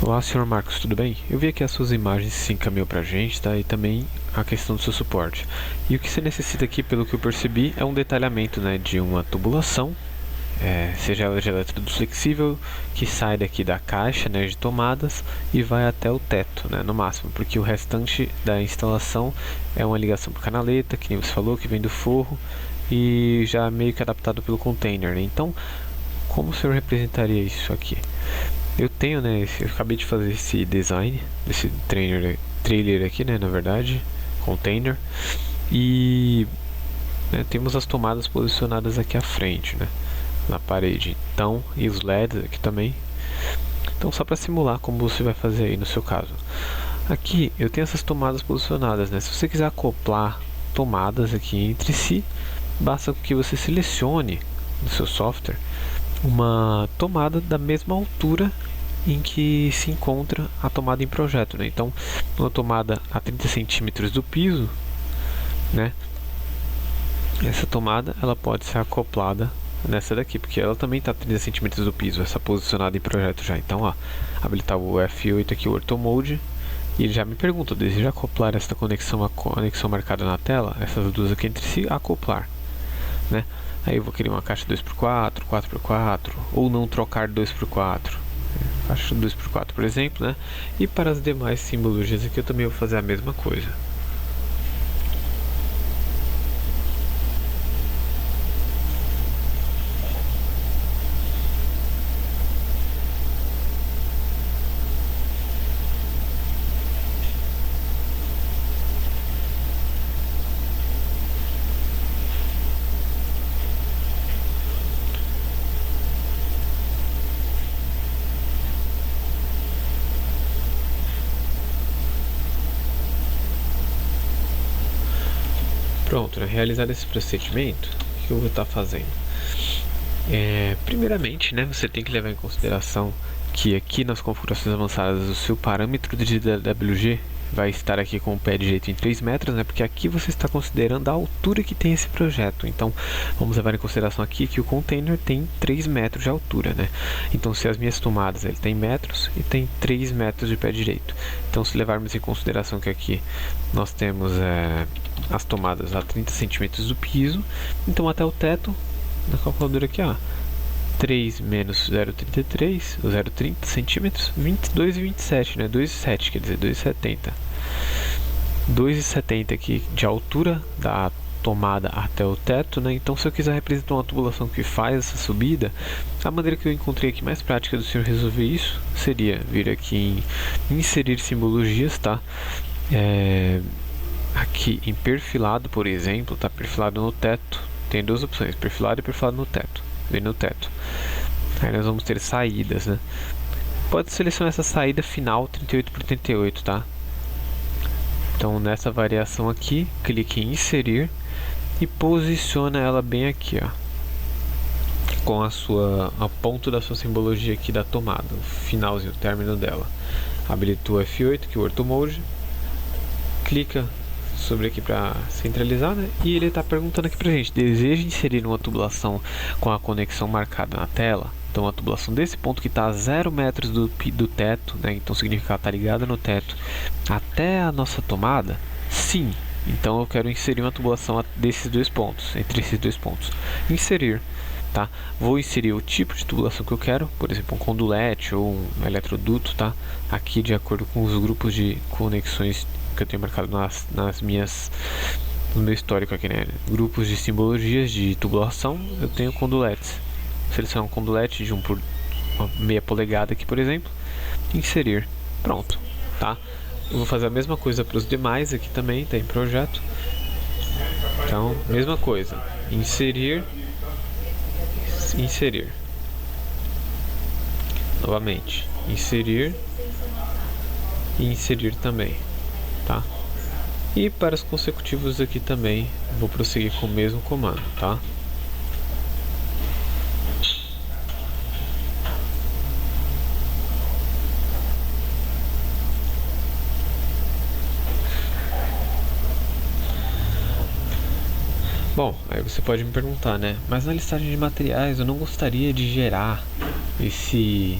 Olá, senhor Marcos, tudo bem? Eu vi aqui as suas imagens que se encaminhou pra gente, tá? E também a questão do seu suporte. E o que você necessita aqui, pelo que eu percebi, é um detalhamento, né, de uma tubulação, seja ela de elétrodo flexível, que sai daqui da caixa, né, de tomadas e vai até o teto, né, no máximo, porque o restante da instalação é uma ligação por canaleta, que nem você falou, que vem do forro e já meio que adaptado pelo container, né? Então, como o senhor representaria isso aqui? Eu tenho, né, eu acabei de fazer esse design desse trailer aqui, né, na verdade, container, e né, temos as tomadas posicionadas aqui à frente, né, na parede, então, e os LEDs aqui também. Então, só para simular como você vai fazer aí no seu caso. Aqui eu tenho essas tomadas posicionadas, né, se você quiser acoplar tomadas aqui entre si, basta que você selecione no seu software uma tomada da mesma altura em que se encontra a tomada em projeto, né? Então, uma tomada a 30 centímetros do piso, né? Essa tomada ela pode ser acoplada nessa daqui, porque ela também está a 30 centímetros do piso, essa posicionada em projeto já. Então, ó, habilitar o F8 aqui, o Ortho Mode, e ele já me pergunta, deseja acoplar esta conexão à conexão marcada na tela? Essas duas aqui entre si, acoplar, né? Aí eu vou querer uma caixa 2x4, 4x4, ou não trocar 2x4. Caixa 2x4, por exemplo, né? E para as demais simbologias aqui eu também vou fazer a mesma coisa. Pronto, né? Realizado esse procedimento, o que eu vou estar fazendo? Primeiramente, né, você tem que levar em consideração que aqui nas configurações avançadas o seu parâmetro de DWG vai estar aqui com o pé direito em 3 metros, né, porque aqui você está considerando a altura que tem esse projeto. Então, vamos levar em consideração aqui que o container tem 3 metros de altura, né? Então, se as minhas tomadas ele tem metros e tem 3 metros de pé direito. Então, se levarmos em consideração que aqui nós temos as tomadas a 30 centímetros do piso, então até o teto, na calculadora aqui, ó, 3 menos 0,33, 0,30 centímetros, 22,27, né? 2,7, quer dizer, 2,70. 2,70 aqui de altura da tomada até o teto, né? Então, se eu quiser representar uma tubulação que faz essa subida, a maneira que eu encontrei aqui mais prática do senhor resolver isso seria vir aqui em inserir simbologias, tá? Aqui em perfilado, por exemplo, tá perfilado no teto. Tem duas opções, perfilado e perfilado no teto. Vem no teto. Aí nós vamos ter saídas, né? Pode selecionar essa saída final 38 por 38, tá? Então nessa variação aqui, clique em inserir e posiciona ela bem aqui, ó, com a ponto da sua simbologia aqui da tomada, o finalzinho, o término dela. Habilita o F8, que é o Ortho Mode. Clica sobre aqui para centralizar, né? E ele está perguntando aqui pra gente, deseja inserir uma tubulação com a conexão marcada na tela? Então a tubulação desse ponto que está a 0 metros do teto, né? Então significa que ela está ligada no teto até a nossa tomada? Sim. Então eu quero inserir uma tubulação desses dois pontos, entre esses dois pontos. Inserir, tá? Vou inserir o tipo de tubulação que eu quero, por exemplo, um condulete ou um eletroduto, tá? Aqui de acordo com os grupos de conexões que eu tenho marcado no meu histórico aqui, né? Grupos de simbologias de tubulação, eu tenho conduletes. Selecionar um condulete de por uma meia polegada aqui, por exemplo, inserir. Pronto, tá? Eu vou fazer a mesma coisa para os demais aqui também, tá em projeto. Então, mesma coisa, inserir, inserir. Novamente, inserir e inserir também. Tá? E para os consecutivos aqui também vou prosseguir com o mesmo comando, tá? Bom, aí você pode me perguntar, né? Mas na listagem de materiais eu não gostaria de gerar esse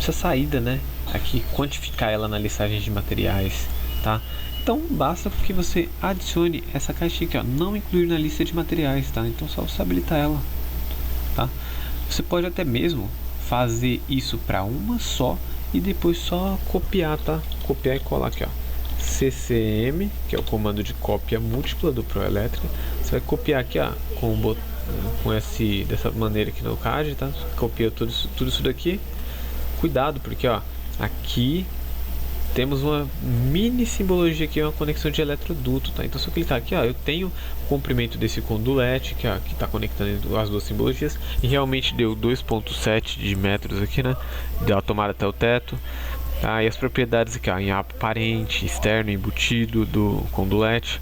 essa saída, né, aqui, quantificar ela na listagem de materiais, tá? Então basta que você adicione essa caixinha aqui, ó, não incluir na lista de materiais, tá? Então só você habilitar ela, tá? Você pode até mesmo fazer isso para uma só e depois só copiar, tá? Copiar e colar aqui, ó, CCM, que é o comando de cópia múltipla do Proelétrica. Você vai copiar aqui, ó, dessa maneira aqui no CAD, tá? Copia tudo isso daqui. Cuidado, porque ó, aqui temos uma mini simbologia aqui, uma conexão de eletroduto, tá? Então se eu clicar aqui, ó, eu tenho o comprimento desse condulete que está conectando as duas simbologias e realmente deu 2,7 de metros aqui, né? Da tomada até o teto, tá? E as propriedades aqui, ó, em aparente, externo, embutido do condulete,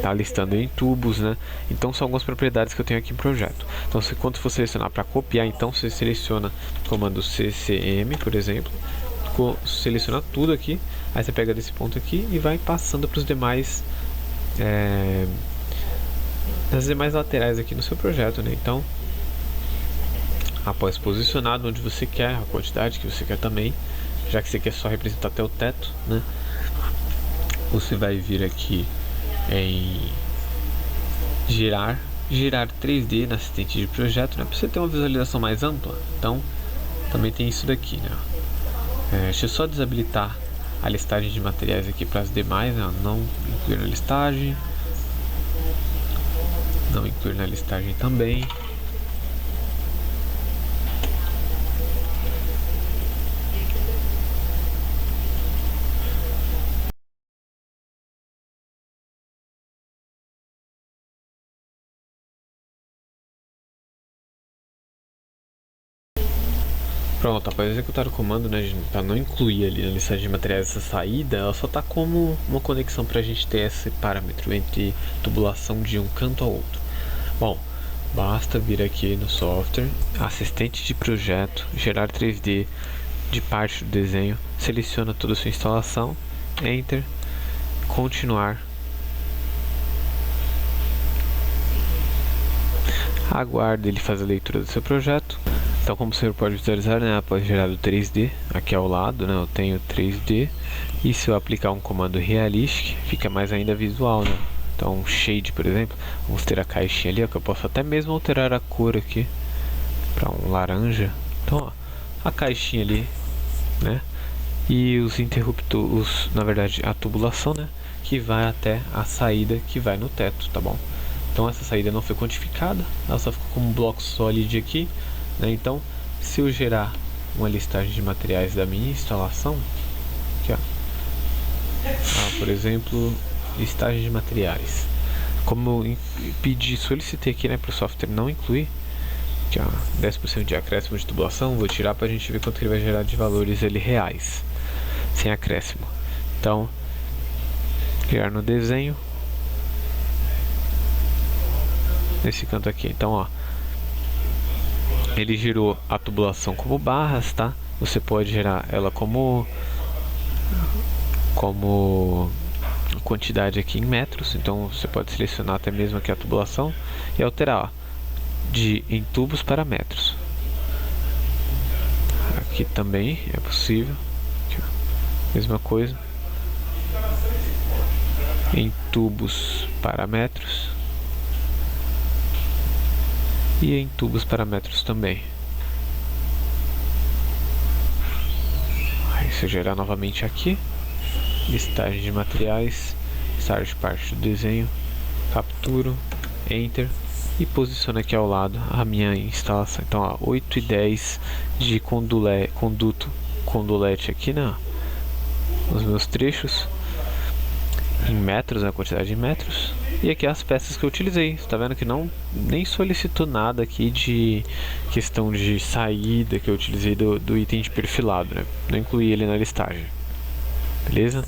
tá listando em tubos, né? Então são algumas propriedades que eu tenho aqui em projeto. Então quando for selecionar para copiar, então você seleciona o comando CCM, por exemplo, seleciona tudo aqui, aí você pega desse ponto aqui e vai passando para os demais nas demais laterais aqui no seu projeto, né? Então, após posicionado onde você quer, a quantidade que você quer também, já que você quer só representar até o teto, né? Você vai vir aqui em girar 3D na assistente de projeto, né? Para você ter uma visualização mais ampla. Então, também tem isso daqui, né? Deixa eu só desabilitar a listagem de materiais aqui para as demais, né? Não incluir na listagem, não incluir na listagem também. Pronto, após executar o comando, né, para não incluir ali na listagem de materiais essa saída, ela só está como uma conexão para a gente ter esse parâmetro entre tubulação de um canto ao outro. Bom, basta vir aqui no software, assistente de projeto, gerar 3D de parte do desenho, seleciona toda a sua instalação, Enter, continuar. Aguarde ele fazer a leitura do seu projeto. Então, como você pode visualizar, né, após gerar o 3D, aqui ao lado, né, eu tenho 3D, e se eu aplicar um comando Realistic, fica mais ainda visual, né? Então, Shade, por exemplo, vamos ter a caixinha ali, ó, que eu posso até mesmo alterar a cor aqui para um laranja. Então, ó, a caixinha ali, né, e os interruptores, na verdade, a tubulação, né, que vai até a saída que vai no teto, tá bom? Então, essa saída não foi quantificada, ela só ficou como um bloco sólido aqui. Então, se eu gerar uma listagem de materiais da minha instalação, aqui, ó, por exemplo, listagem de materiais, como eu solicitei aqui, né, para o software não incluir, aqui, ó, 10% de acréscimo de tubulação, vou tirar para a gente ver quanto que ele vai gerar de valores ele reais, sem acréscimo. Então, criar no desenho, nesse canto aqui. Então, ó, ele gerou a tubulação como barras, tá? Você pode gerar ela como quantidade aqui em metros. Então você pode selecionar até mesmo aqui a tubulação e alterar, ó, em tubos para metros. Aqui também é possível. Aqui, ó, mesma coisa. Em tubos para metros. E em tubos para metros também. Aí se eu gerar novamente aqui, listagem de materiais, start parte do desenho, capturo, Enter e posiciono aqui ao lado a minha instalação. Então, ó, 8 e 10 de condulete aqui, né, nos meus trechos em metros, a quantidade de metros, e aqui as peças que eu utilizei. Você tá vendo que nem solicitou nada aqui de questão de saída que eu utilizei do item de perfilado, né? Não incluí ele na listagem, beleza?